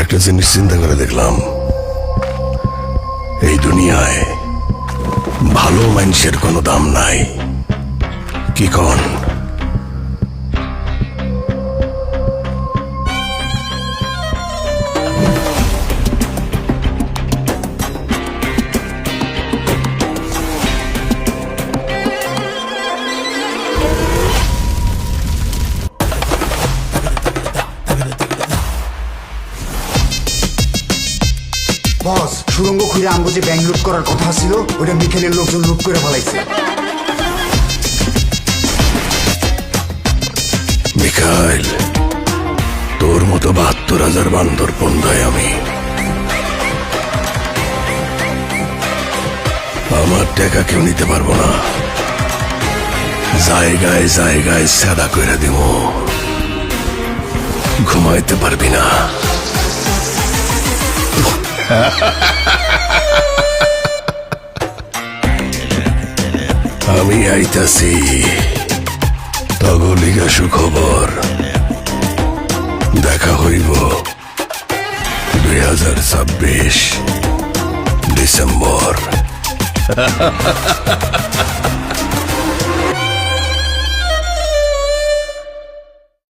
একটা জিনিস চিন্তা করে দেখলাম, এই দুনিয়ায় ভালো মানুষের কোনো দাম নাই। কি কন? বস, সুরঙ্গ খুঁড়ে আমগো যে ব্যাংক লুট করার কথা ছিল ওটা মিখাইলের লোকজন লুট করে ফেলাইছে। মিখাইল, তোর মতো ৭২,০০০ বান্দর পন্ধায় আমি। আমার টাকা কেউ নিতে পারবো না। জায়গায় জায়গায় সাদা করে দিব, ঘুমাইতে পারবি না। আমি আইতাছি তগলিগা সুখবর। দেখা হইব ২০২৬ ডিসেম্বর।